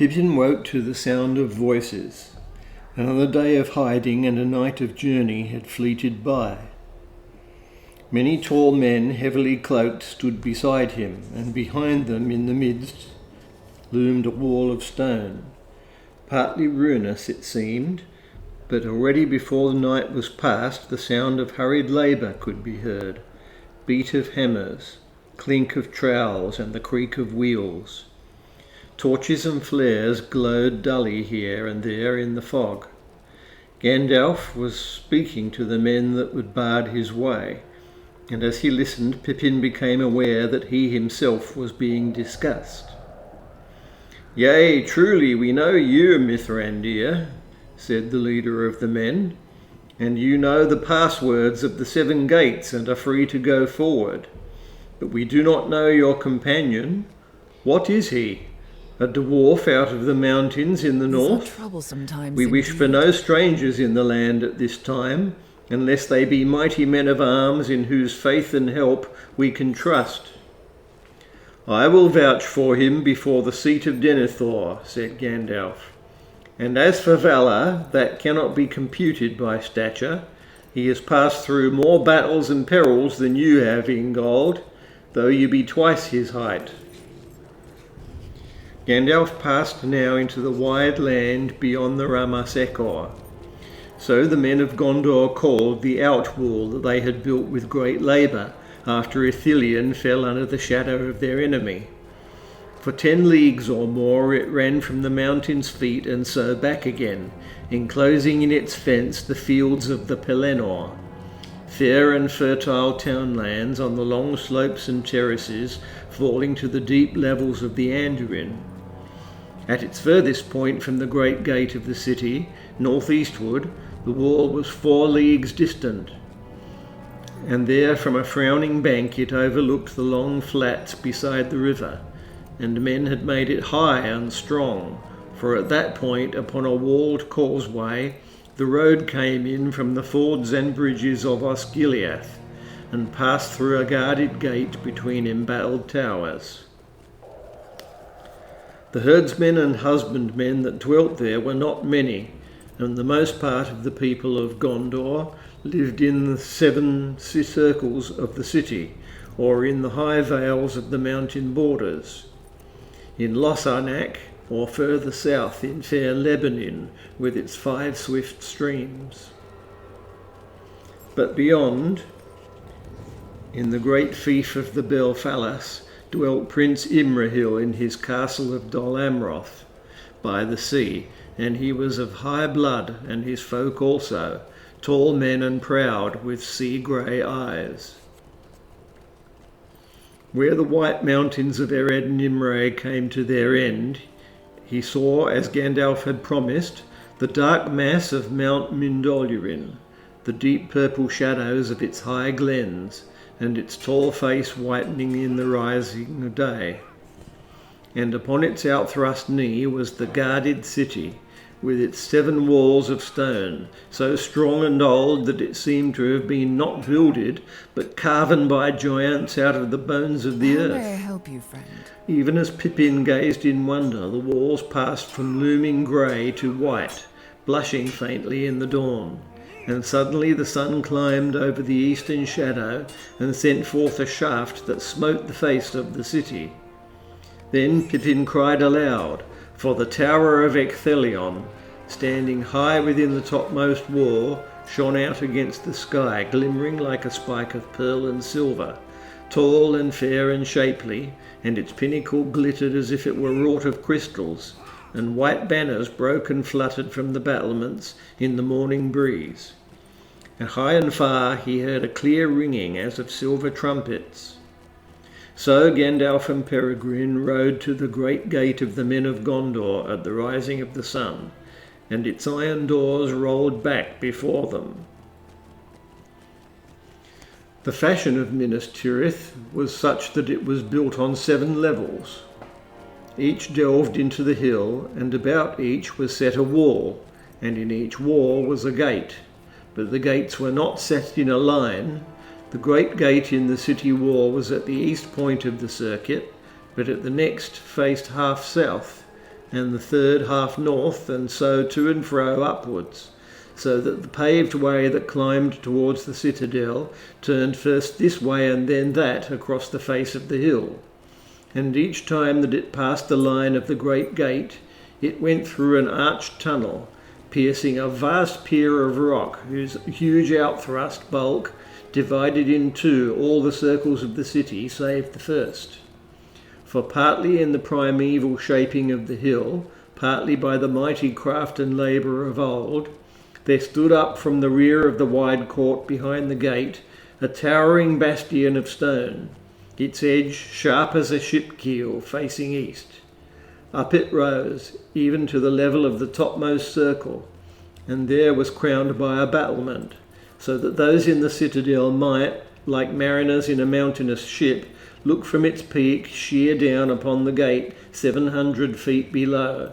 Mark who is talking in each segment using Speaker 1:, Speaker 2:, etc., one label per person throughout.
Speaker 1: Pippin woke to the sound of voices. Another day of hiding and a night of journey had fleeted by. Many tall men, heavily cloaked, stood beside him, and behind them, in the midst, loomed a wall of stone. Partly ruinous it seemed, but already before the night was past, the sound of hurried labour could be heard, beat of hammers, clink of trowels, and the creak of wheels. Torches and flares glowed dully here and there in the fog. Gandalf was speaking to the men that would barred his way, and as he listened, Pippin became aware that he himself was being discussed. "Yea, truly we know you, Mithrandir," said the leader of the men, "and you know the passwords of the 7 gates and are free to go forward. But we do not know your companion. What is he? A dwarf out of the mountains in the north? We wish for no strangers in the land at this time, unless they be mighty men of arms in whose faith and help we can trust." "I will vouch for him before the seat of Denethor," said Gandalf. "And as for valour, that cannot be computed by stature. He has passed through more battles and perils than you have, Ingold, though you be twice his height." Gandalf passed now into the wide land beyond the Ramasekor. So the men of Gondor called the outwall that they had built with great labour after Ithilien fell under the shadow of their enemy. For 10 leagues or more it ran from the mountain's feet and so back again, enclosing in its fence the fields of the Pelennor, fair and fertile townlands on the long slopes and terraces falling to the deep levels of the Anduin. At its furthest point from the great gate of the city, northeastward, the wall was 4 leagues distant, and there from a frowning bank it overlooked the long flats beside the river, and men had made it high and strong, for at that point upon a walled causeway the road came in from the fords and bridges of Osgiliath, and passed through a guarded gate between embattled towers. The herdsmen and husbandmen that dwelt there were not many, and the most part of the people of Gondor lived in the 7 circles of the city, or in the high vales of the mountain borders, in Lossarnak, or further south in fair Lebanon, with its 5 swift streams. But beyond, in the great fief of the Belfalas, dwelt Prince Imrahil in his castle of Dol Amroth by the sea, and he was of high blood, and his folk also, tall men and proud, with sea-grey eyes. Where the white mountains of Ered Nimre came to their end, he saw, as Gandalf had promised, the dark mass of Mount Mindolurin, the deep purple shadows of its high glens, and its tall face whitening in the rising day. And upon its outthrust knee was the guarded city, with its 7 walls of stone, so strong and old that it seemed to have been not builded, but carven by giants out of the bones of the earth.
Speaker 2: How may I help you, friend?
Speaker 1: Even as Pippin gazed in wonder, the walls passed from looming grey to white, blushing faintly in the dawn. And suddenly the sun climbed over the eastern shadow and sent forth a shaft that smote the face of the city. Then Pippin cried aloud, for the tower of Ecthelion, standing high within the topmost wall, shone out against the sky, glimmering like a spike of pearl and silver, tall and fair and shapely, and its pinnacle glittered as if it were wrought of crystals, and white banners broke and fluttered from the battlements in the morning breeze. And high and far he heard a clear ringing as of silver trumpets. So Gandalf and Peregrine rode to the great gate of the men of Gondor at the rising of the sun, and its iron doors rolled back before them. The fashion of Minas Tirith was such that it was built on 7 levels. Each delved into the hill, and about each was set a wall, and in each wall was a gate. But the gates were not set in a line. The great gate in the city wall was at the east point of the circuit, but at the next faced half south, and the third half north, and so to and fro upwards, so that the paved way that climbed towards the citadel turned first this way and then that across the face of the hill. And each time that it passed the line of the great gate, it went through an arched tunnel, piercing a vast pier of rock, whose huge outthrust bulk divided in two all the circles of the city save the first. For partly in the primeval shaping of the hill, partly by the mighty craft and labour of old, there stood up from the rear of the wide court behind the gate a towering bastion of stone, its edge sharp as a ship keel facing east. Up it rose, even to the level of the topmost circle, and there was crowned by a battlement, so that those in the citadel might, like mariners in a mountainous ship, look from its peak sheer down upon the gate 700 feet below.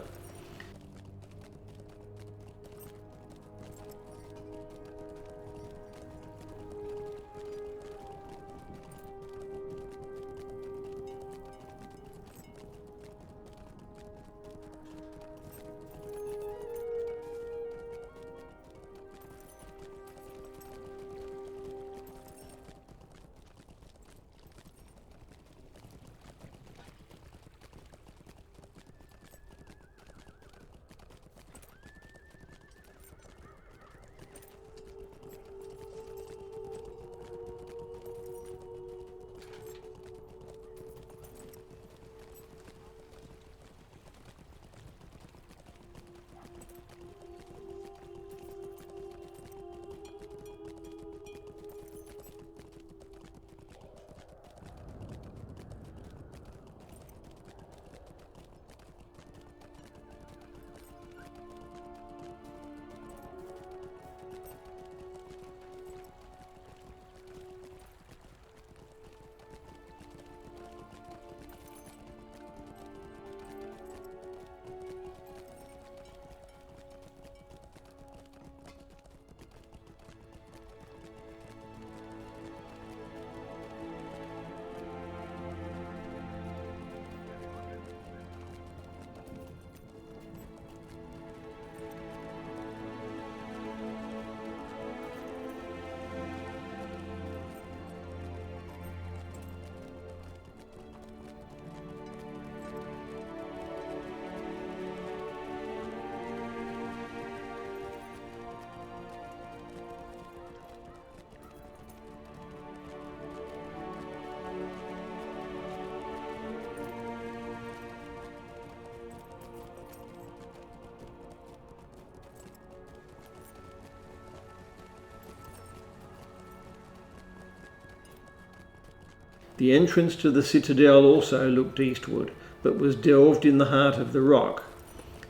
Speaker 1: The entrance to the citadel also looked eastward, but was delved in the heart of the rock.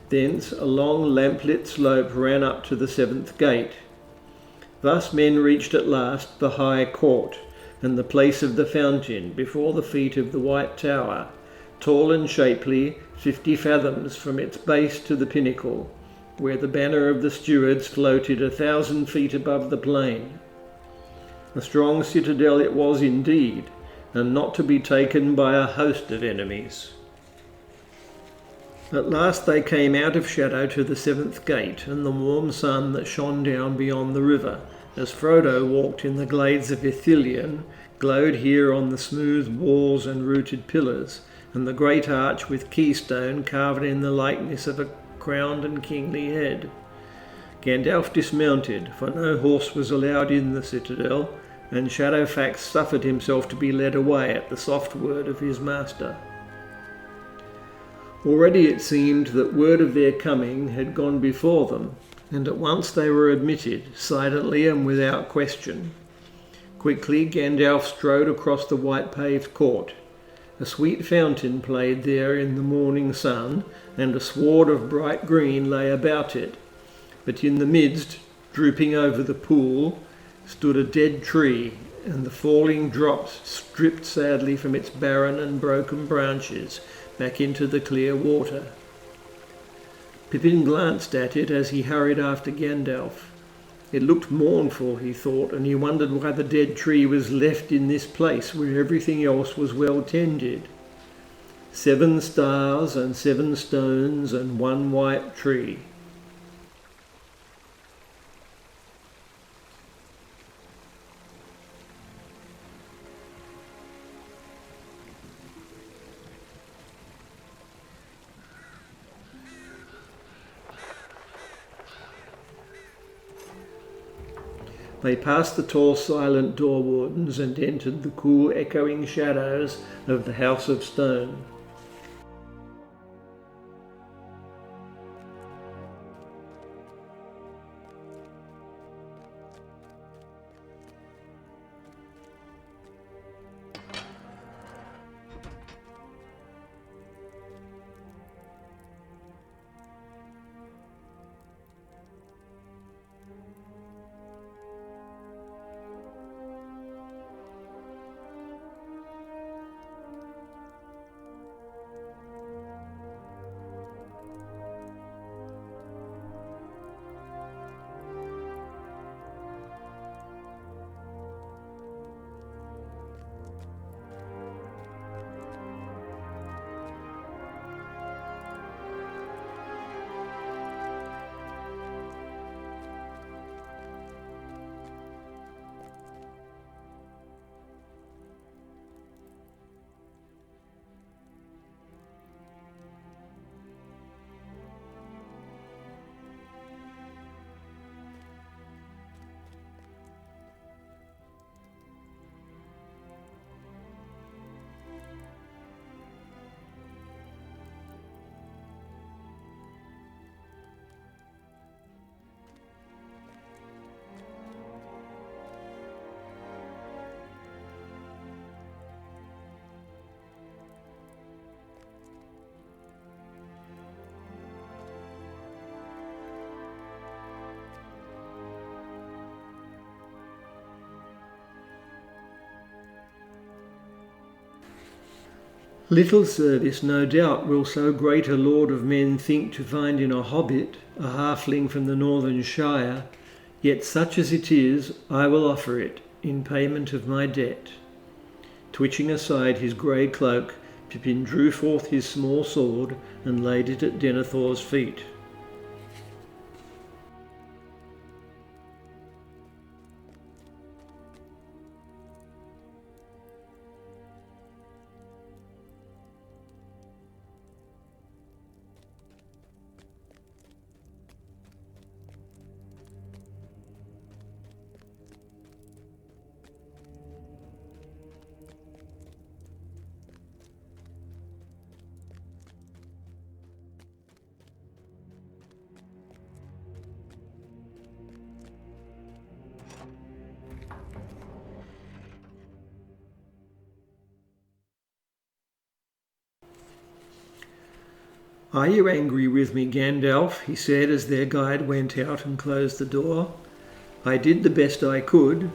Speaker 1: Thence a long lamplit slope ran up to the seventh gate. Thus men reached at last the high court, and the place of the fountain before the feet of the white tower, tall and shapely, 50 fathoms from its base to the pinnacle, where the banner of the stewards floated 1,000 feet above the plain. A strong citadel it was indeed, and not to be taken by a host of enemies. At last they came out of shadow to the seventh gate, and the warm sun that shone down beyond the river, as Frodo walked in the glades of Ithilien, glowed here on the smooth walls and rooted pillars, and the great arch with keystone carved in the likeness of a crowned and kingly head. Gandalf dismounted, for no horse was allowed in the citadel, and Shadowfax suffered himself to be led away at the soft word of his master. Already it seemed that word of their coming had gone before them, and at once they were admitted, silently and without question. Quickly Gandalf strode across the white-paved court. A sweet fountain played there in the morning sun, and a sward of bright green lay about it. But in the midst, drooping over the pool, stood a dead tree, and the falling drops stripped sadly from its barren and broken branches back into the clear water. Pippin glanced at it as he hurried after Gandalf. It looked mournful, he thought, and he wondered why the dead tree was left in this place where everything else was well tended. 7 stars and 7 stones and 1 white tree. They passed the tall silent door wardens and entered the cool echoing shadows of the House of Stone. Little service, no doubt, will so great a lord of men think to find in a hobbit, a halfling from the northern shire, yet such as it is, I will offer it, in payment of my debt. Twitching aside his grey cloak, Pippin drew forth his small sword and laid it at Denethor's feet. "Are you angry with me, Gandalf?" he said as their guide went out and closed the door. "I did the best I could."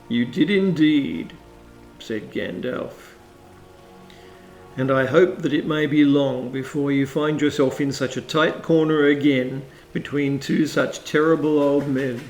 Speaker 1: "You did indeed," said Gandalf. "And I hope that it may be long before you find yourself in such a tight corner again between 2 such terrible old men."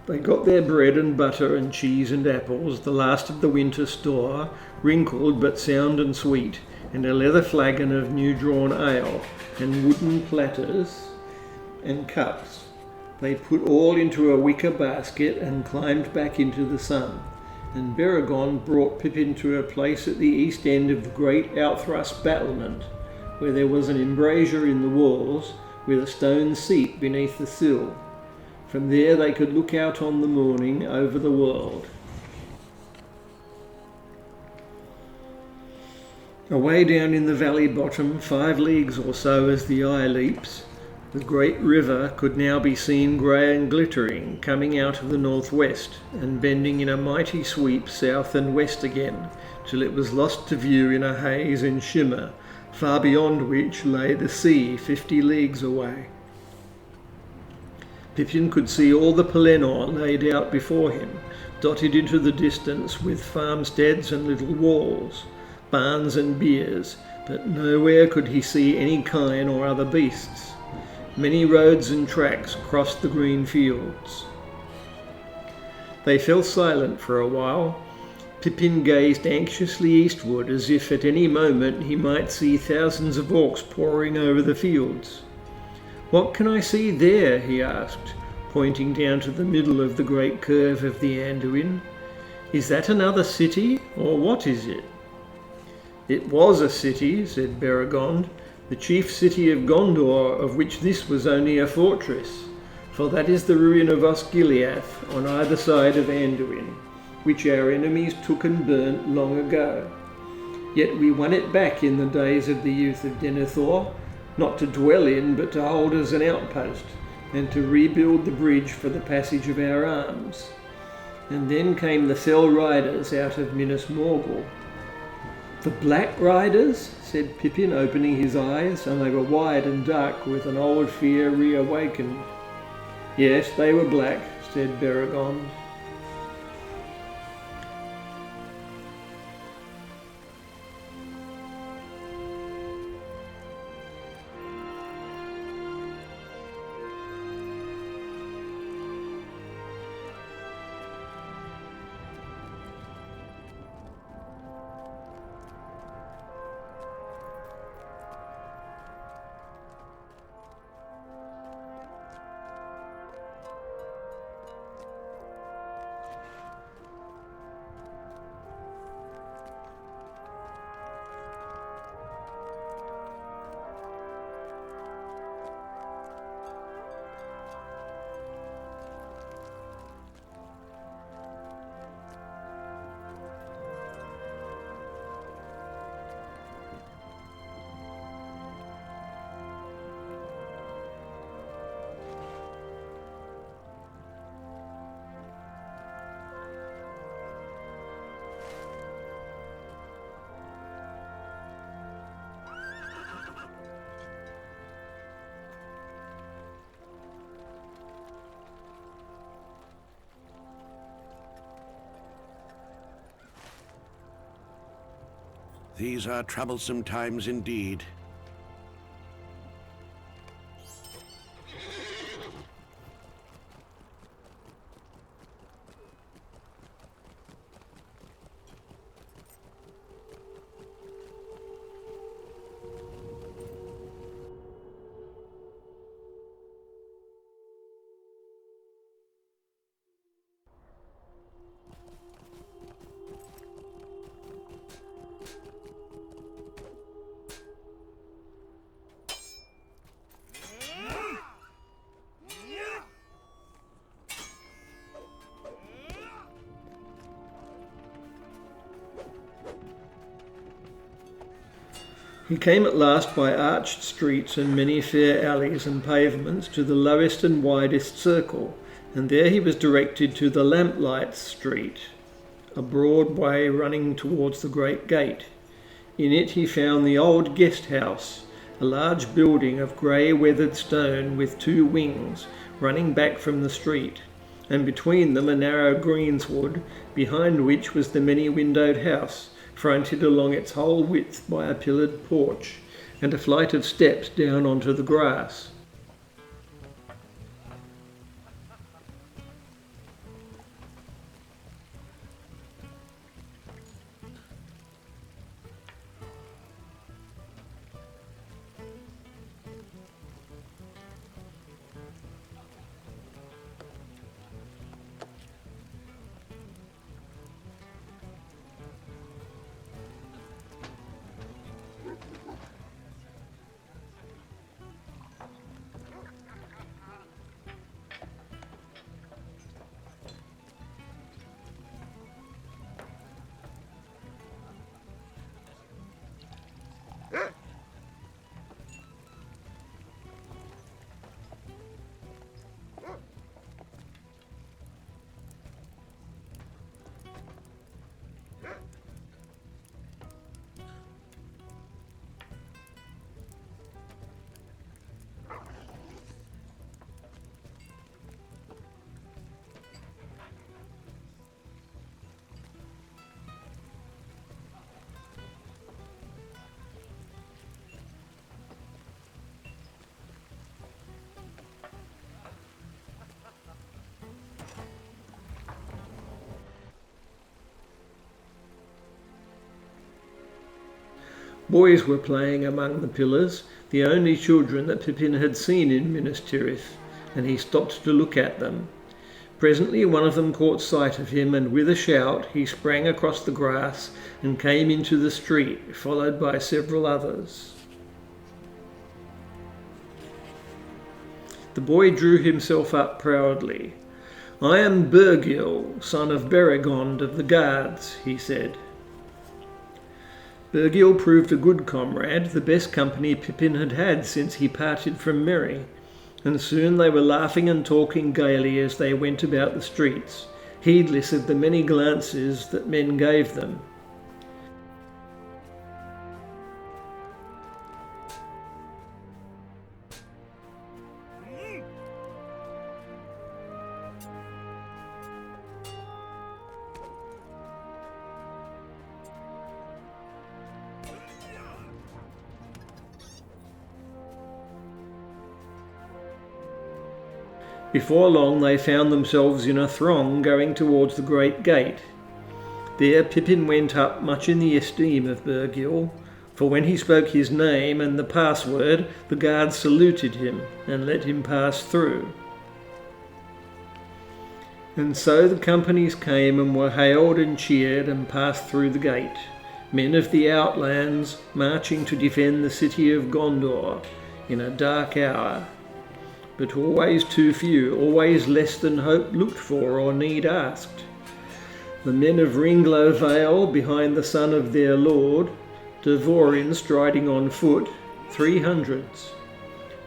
Speaker 1: They got their bread and butter and cheese and apples, the last of the winter store, wrinkled but sound and sweet, and a leather flagon of new-drawn ale, and wooden platters and cups, They put all into a wicker basket and climbed back into the sun, and Beregond brought Pippin to a place at the east end of the great outthrust battlement, where there was an embrasure in the walls with a stone seat beneath the sill. From there they could look out on the morning over the world. Away down in the valley bottom, 5 leagues or so as the eye leaps, the great river could now be seen grey and glittering, coming out of the northwest and bending in a mighty sweep south and west again, till it was lost to view in a haze and shimmer, far beyond which lay the sea 50 leagues away. Pippin could see all the Pelennor laid out before him, dotted into the distance with farmsteads and little walls, barns and byres, but nowhere could he see any kine or other beasts. Many roads and tracks crossed the green fields. They fell silent for a while. Pippin gazed anxiously eastward, as if at any moment he might see thousands of orcs pouring over the fields. "What can I see there?" he asked, pointing down to the middle of the great curve of the Anduin. "Is that another city, or what is it?" "It was a city," said Beregond, "the chief city of Gondor, of which this was only a fortress, for that is the ruin of Osgiliath on either side of Anduin, which our enemies took and burnt long ago. Yet we won it back in the days of the youth of Denethor, not to dwell in, but to hold as an outpost, and to rebuild the bridge for the passage of our arms. And then came the fell riders out of Minas Morgul." "The Black Riders?" said Pippin, opening his eyes, and they were wide and dark with an old fear reawakened. "Yes, they were black," said Beregond.
Speaker 2: These are troublesome times indeed.
Speaker 1: He came at last by arched streets and many fair alleys and pavements to the lowest and widest circle, and there he was directed to the Lamplight Street, a broad way running towards the great gate. In it he found the old guest house, a large building of grey weathered stone with 2 wings running back from the street, and between them a narrow greensward, behind which was the many-windowed house, fronted along its whole width by a pillared porch and a flight of steps down onto the grass. Boys were playing among the pillars, the only children that Pippin had seen in Minas Tirith, and he stopped to look at them. Presently one of them caught sight of him, and with a shout he sprang across the grass and came into the street, followed by several others. The boy drew himself up proudly. "I am Birgil, son of Beregond of the Guards," he said. Birgil proved a good comrade, the best company Pippin had had since he parted from Merry, and soon they were laughing and talking gaily as they went about the streets, heedless of the many glances that men gave them. Before long they found themselves in a throng going towards the great gate. There Pippin went up much in the esteem of Birgil, for when he spoke his name and the password, the guards saluted him and let him pass through. And so the companies came and were hailed and cheered and passed through the gate, men of the outlands marching to defend the city of Gondor in a dark hour. But always too few, always less than hope looked for or need asked. The men of Ringlow Vale behind the son of their lord, Devorin striding on foot, 300s.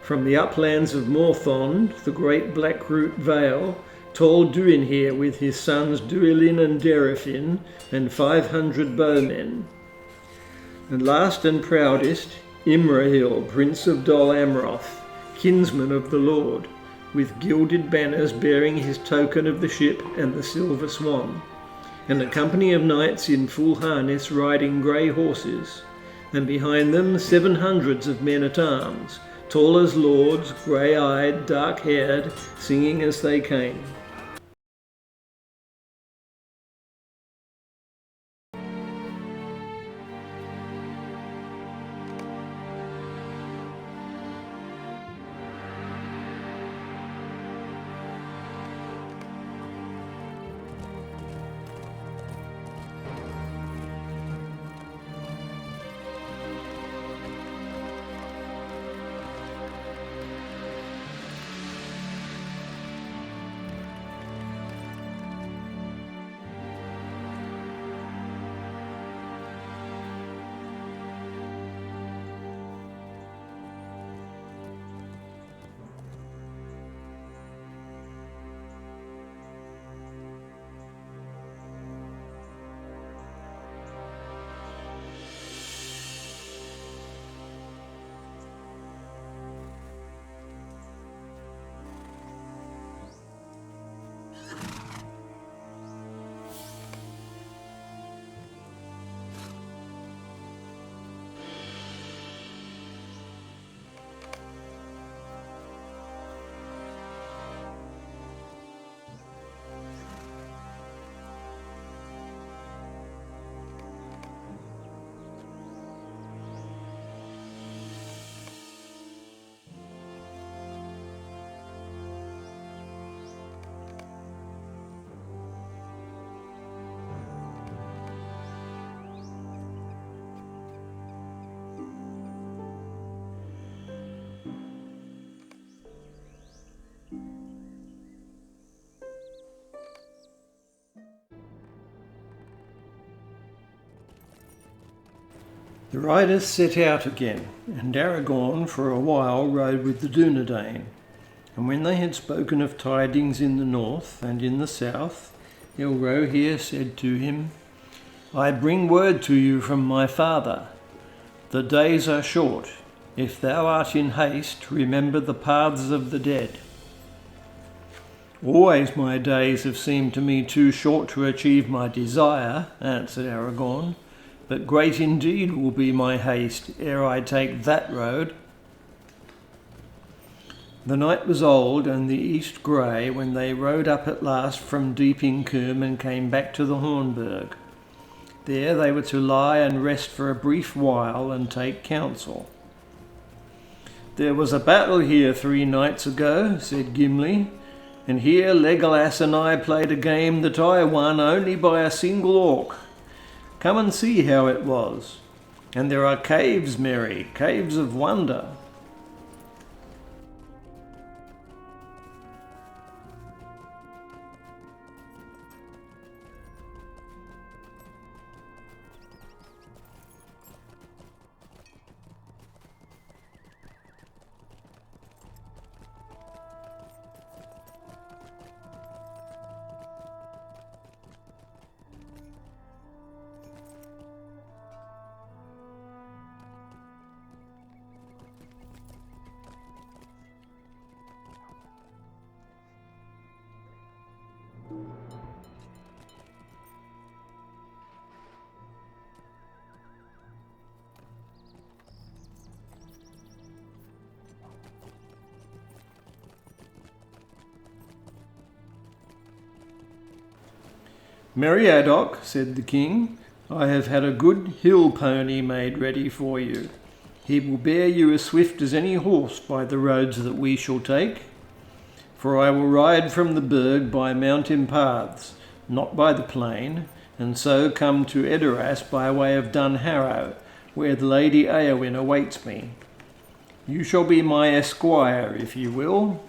Speaker 1: From the uplands of Morthond, the great Blackroot Vale, tall Duinhir with his sons Duilin and Derafin, and 500 bowmen. And last and proudest, Imrahil, prince of Dol Amroth, kinsman of the Lord, with gilded banners bearing his token of the ship and the silver swan, and a company of knights in full harness riding grey horses, and behind them 700s of men-at-arms, tall as lords, grey-eyed, dark-haired, singing as they came. The riders set out again, and Aragorn for a while rode with the Dunedain. And when they had spoken of tidings in the north and in the south, Elrohir said to him, "I bring word to you from my father. The days are short. If thou art in haste, remember the paths of the dead." "Always my days have seemed to me too short to achieve my desire," answered Aragorn. "But great indeed will be my haste ere I take that road." The night was old and the east grey when they rode up at last from Deeping Combe and came back to the Hornburg. There they were to lie and rest for a brief while and take counsel. "There was a battle here 3 nights ago," said Gimli, "and here Legolas and I played a game that I won only by a single orc. Come and see how it was. And there are caves, Merry, caves of wonder." "Meriadoc," said the king, "I have had a good hill pony made ready for you. He will bear you as swift as any horse by the roads that we shall take. For I will ride from the Burg by mountain paths, not by the plain, and so come to Edoras by way of Dunharrow, where the Lady Eowyn awaits me. You shall be my esquire, if you will."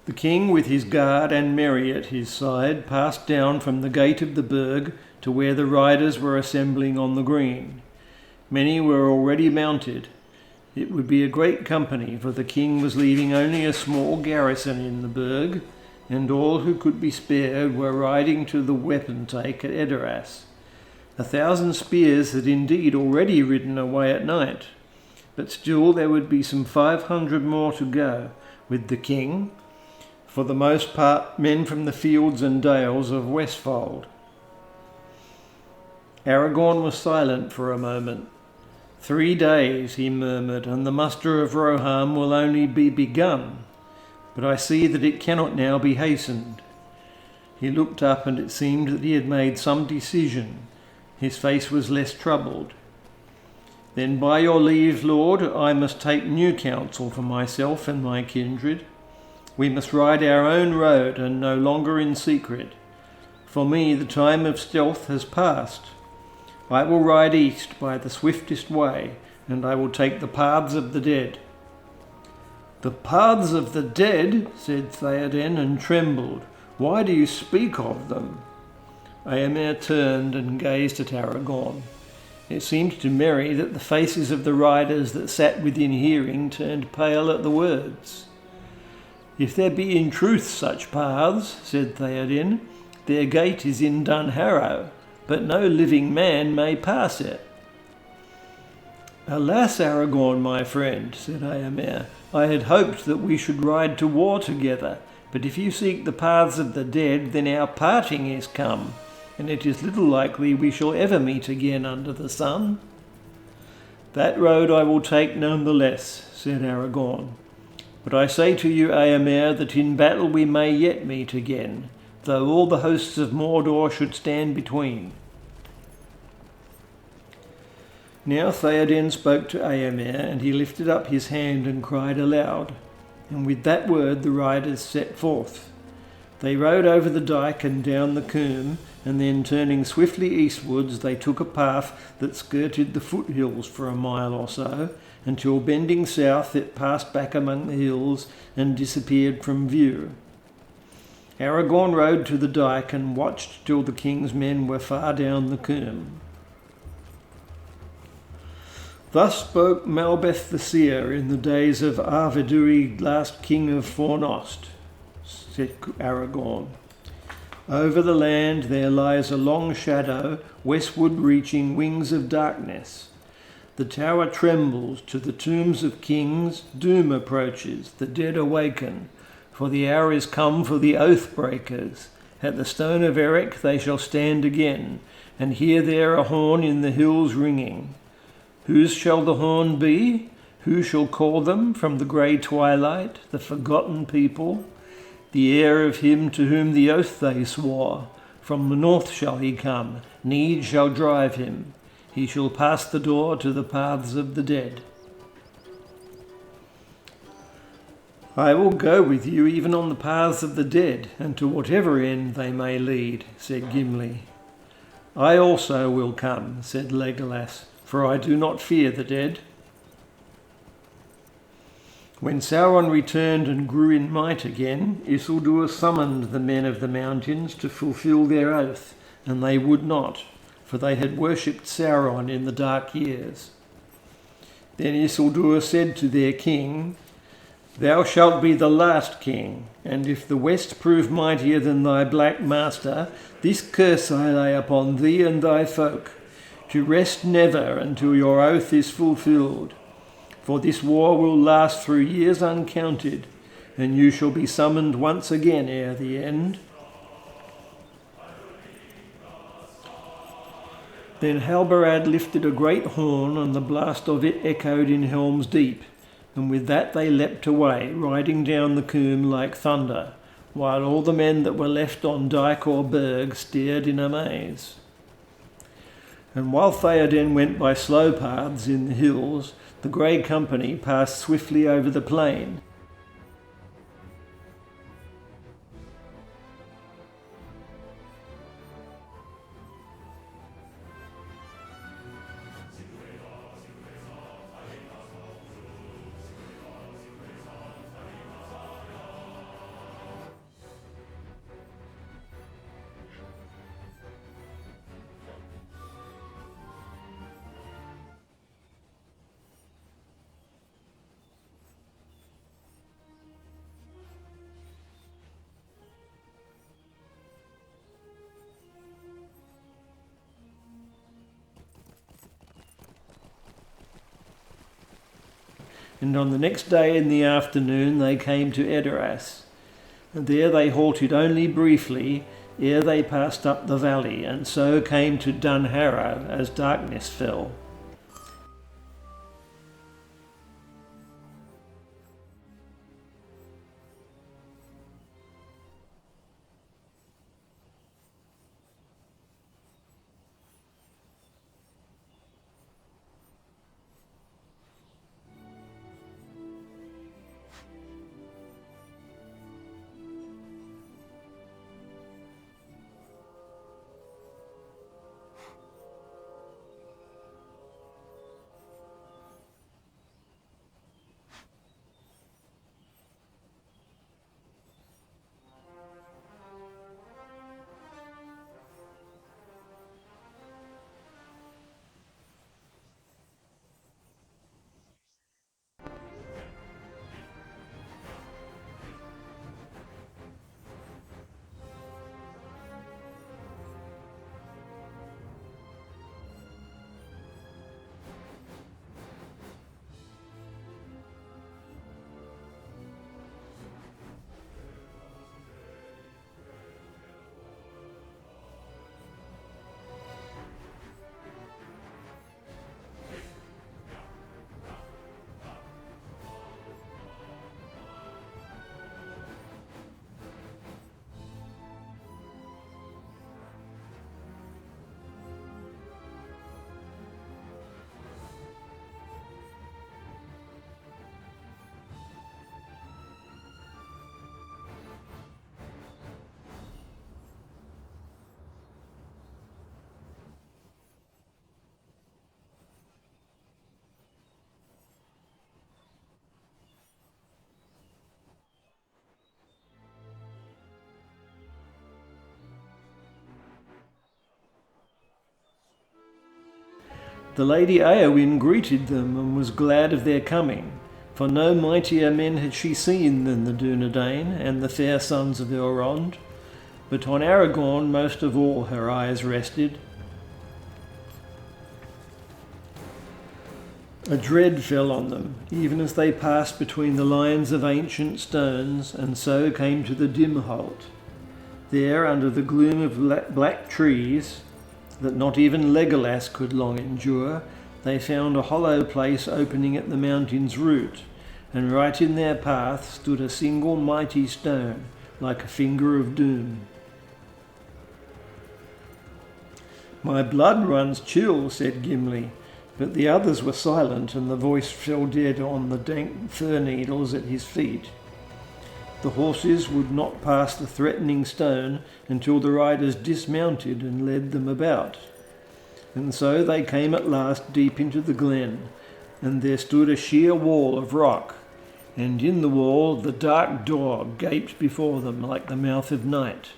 Speaker 1: The king, with his guard and Merry at his side, passed down from the gate of the Burg to where the riders were assembling on the green. Many were already mounted. It would be a great company, for the king was leaving only a small garrison in the Burg, and all who could be spared were riding to the weapon take at Edoras. 1,000 spears had indeed already ridden away at night, but still there would be some 500 more to go, with the king, for the most part men from the fields and dales of Westfold. Aragorn was silent for a moment. 3 days, he murmured, and the muster of Rohan will only be begun, but I see that it cannot now be hastened. He looked up, and it seemed that he had made some decision. His face was less troubled. "Then by your leave, Lord, I must take new counsel for myself and my kindred. We must ride our own road and no longer in secret. For me the time of stealth has passed. I will ride east by the swiftest way, and I will take the paths of the dead." "The paths of the dead?" said Theoden, and trembled. "Why do you speak of them?" Eomer turned and gazed at Aragorn. It seemed to Merry that the faces of the riders that sat within hearing turned pale at the words. "If there be in truth such paths," said Theoden, "their gate is in Dunharrow, but no living man may pass it." "Alas, Aragorn, my friend," said Eomer, "I had hoped that we should ride to war together, but if you seek the paths of the dead, then our parting is come, and it is little likely we shall ever meet again under the sun." That road I will take none the less, said Aragorn. But I say to you, Eomer, that in battle we may yet meet again, though all the hosts of Mordor should stand between. Now Theoden spoke to Eomer, and he lifted up his hand and cried aloud. And with that word the riders set forth. They rode over the dyke and down the combe, and then turning swiftly eastwards they took a path that skirted the foothills for a mile or so, until bending south it passed back among the hills and disappeared from view. Aragorn rode to the dyke and watched till the king's men were far down the combe. Thus spoke Malbeth the seer in the days of Arvedui, last king of Fornost, said Aragorn. Over the land there lies a long shadow, westward reaching wings of darkness. The tower trembles, to the tombs of kings doom approaches, the dead awaken, for the hour is come for the oath breakers. At the stone of Eric they shall stand again, and hear there a horn in the hills ringing. Whose shall the horn be? Who shall call them from the grey twilight, the forgotten people? The heir of him to whom the oath they swore. From the north shall he come, need shall drive him. He shall pass the door to the paths of the dead. I will go with you even on the paths of the dead, and to whatever end they may lead, said Gimli. I also will come, said Legolas, for I do not fear the dead. When Sauron returned and grew in might again, Isildur summoned the men of the mountains to fulfil their oath, and they would not, for they had worshipped Sauron in the dark years. Then Isildur said to their king, Thou shalt be the last king, and if the west prove mightier than thy black master, this curse I lay upon thee and thy folk, to rest never until your oath is fulfilled. For this war will last through years uncounted, and you shall be summoned once again ere the end. Then Halbarad lifted a great horn, and the blast of it echoed in Helm's Deep, and with that they leapt away, riding down the combe like thunder, while all the men that were left on dyke or burg stared in amaze. And while Theoden went by slow paths in the hills, the grey company passed swiftly over the plain. And on the next day in the afternoon they came to Edoras, and there they halted only briefly ere they passed up the valley, and so came to Dunharrow as darkness fell. The Lady Eowyn greeted them and was glad of their coming, for no mightier men had she seen than the Dunedain and the fair sons of Elrond. But on Aragorn most of all her eyes rested. A dread fell on them, even as they passed between the lines of ancient stones, and so came to the dim halt. There, under the gloom of black trees, that not even Legolas could long endure, they found a hollow place opening at the mountain's root, and right in their path stood a single mighty stone, like a finger of doom. "My blood runs chill," said Gimli, but the others were silent, and the voice fell dead on the dank fir needles at his feet. The horses would not pass the threatening stone until the riders dismounted and led them about. And so they came at last deep into the glen, and there stood a sheer wall of rock, and in the wall the dark door gaped before them like the mouth of night.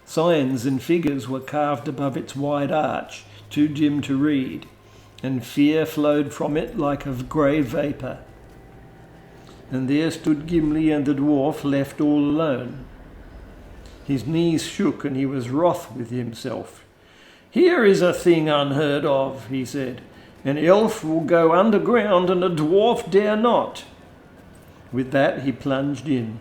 Speaker 1: Signs and figures were carved above its wide arch, too dim to read, and fear flowed from it like a grey vapour. And there stood Gimli and the dwarf left all alone. His knees shook and he was wroth with himself. "Here is a thing unheard of," he said. "An elf will go underground and a dwarf dare not." With that he plunged in.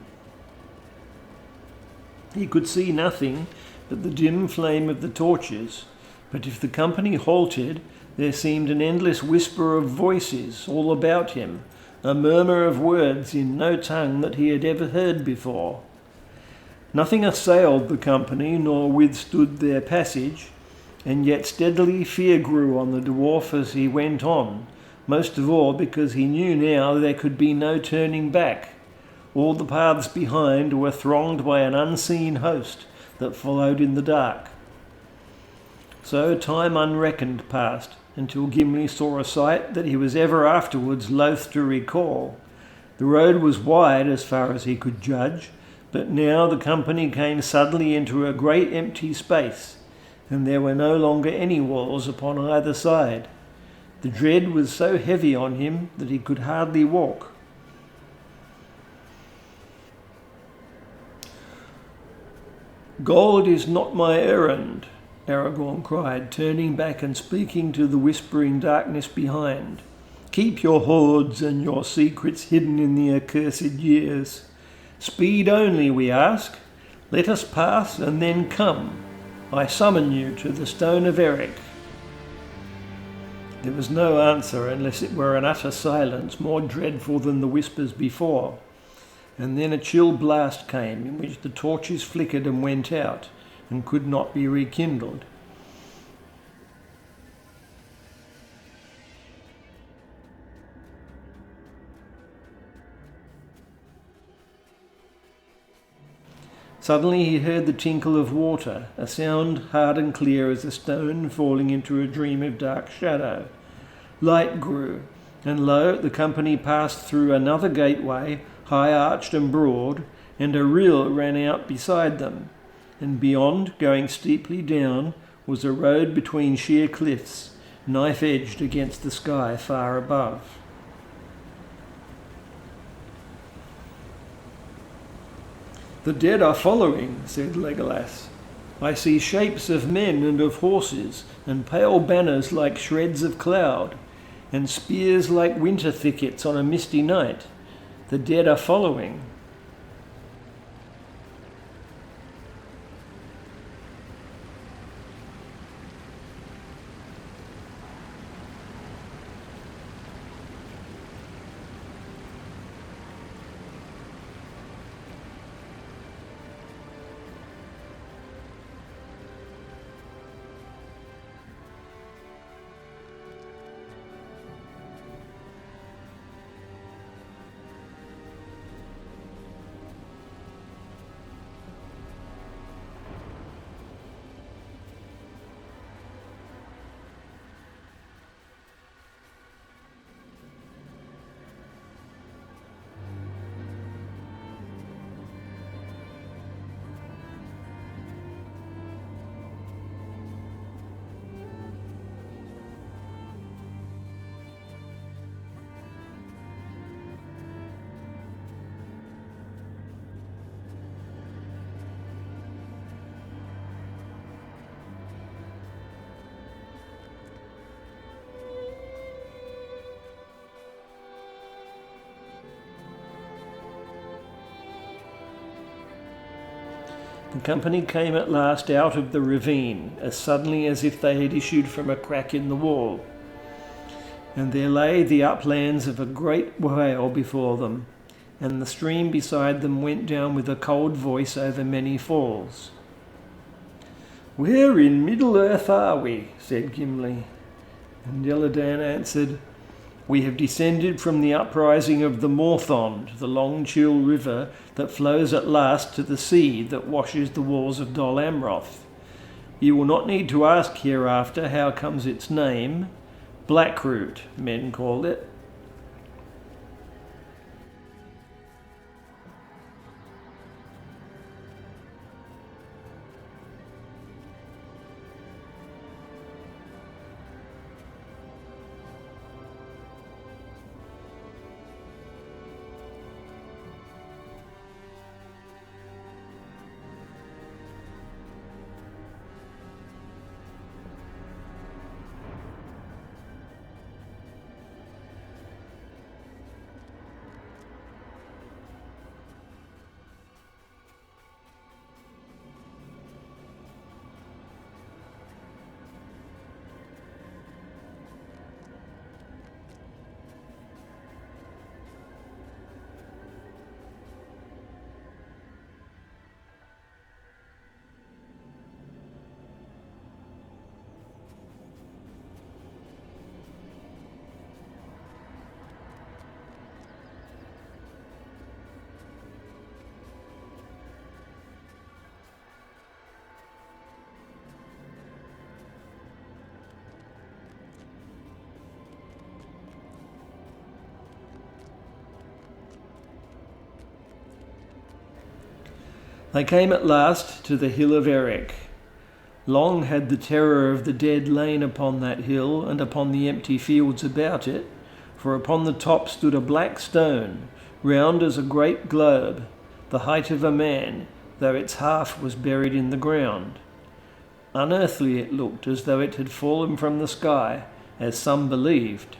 Speaker 1: He could see nothing but the dim flame of the torches, but if the company halted, there seemed an endless whisper of voices all about him, a murmur of words in no tongue that he had ever heard before. Nothing assailed the company nor withstood their passage, and yet steadily fear grew on the dwarf as he went on, most of all because he knew now there could be no turning back. All the paths behind were thronged by an unseen host that followed in the dark. So time unreckoned passed, until Gimli saw a sight that he was ever afterwards loath to recall. The road was wide as far as he could judge, but now the company came suddenly into a great empty space, and there were no longer any walls upon either side. The dread was so heavy on him that he could hardly walk. "Gold is not my errand," Aragorn cried, turning back and speaking to the whispering darkness behind. "Keep your hoards and your secrets hidden in the accursed years. Speed only, we ask. Let us pass and then come. I summon you to the Stone of Eric." There was no answer unless it were an utter silence more dreadful than the whispers before. And then a chill blast came in which the torches flickered and went out, and could not be rekindled. Suddenly he heard the tinkle of water, a sound hard and clear as a stone falling into a dream of dark shadow. Light grew, and lo, the company passed through another gateway, high-arched and broad, and a rill ran out beside them. And beyond, going steeply down, was a road between sheer cliffs, knife-edged against the sky far above. "The dead are following," said Legolas. "I see shapes of men and of horses, and pale banners like shreds of cloud, and spears like winter thickets on a misty night. The dead are following." The company came at last out of the ravine, as suddenly as if they had issued from a crack in the wall. And there lay the uplands of a great vale before them, and the stream beside them went down with a cold voice over many falls. "Where in Middle-earth are we?" said Gimli. And Yeladan answered, "We have descended from the uprising of the Morthond, the long chill river that flows at last to the sea that washes the walls of Dol Amroth. You will not need to ask hereafter how comes its name. Blackroot, men called it." They came at last to the hill of Erech. Long had the terror of the dead lain upon that hill and upon the empty fields about it, for upon the top stood a black stone, round as a great globe, the height of a man, though its half was buried in the ground. Unearthly it looked, as though it had fallen from the sky, as some believed.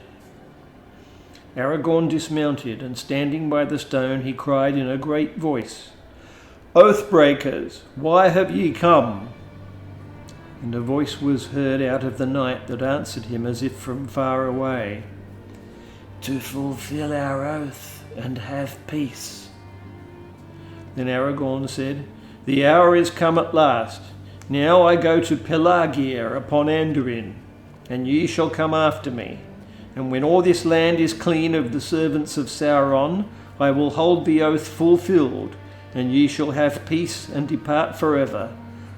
Speaker 1: Aragorn dismounted, and standing by the stone he cried in a great voice, "Oathbreakers, why have ye come?" And a voice was heard out of the night that answered him as if from far away, "To fulfill our oath and have peace." Then Aragorn said, "The hour is come at last. Now I go to Pelagir upon Anduin, and ye shall come after me. And when all this land is clean of the servants of Sauron, I will hold the oath fulfilled, and ye shall have peace and depart forever.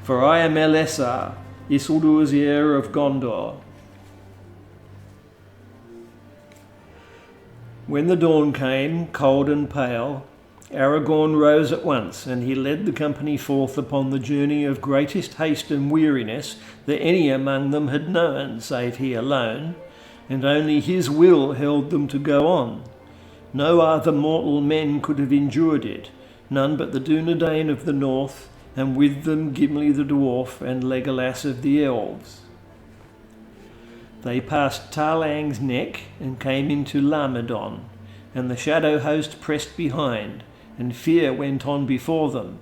Speaker 1: For I am Elessar, Isildur's heir of Gondor." When the dawn came, cold and pale, Aragorn rose at once, and he led the company forth upon the journey of greatest haste and weariness that any among them had known, save he alone, and only his will held them to go on. No other mortal men could have endured it, none but the Dunedain of the north, and with them Gimli the dwarf and Legolas of the elves. They passed Tarlang's neck and came into Lamadon, and the shadow host pressed behind, and fear went on before them.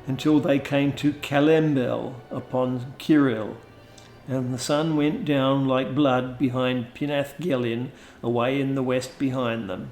Speaker 1: until they came to Calembel upon Kiril, and the sun went down like blood behind Pinath Gelin, away in the west behind them.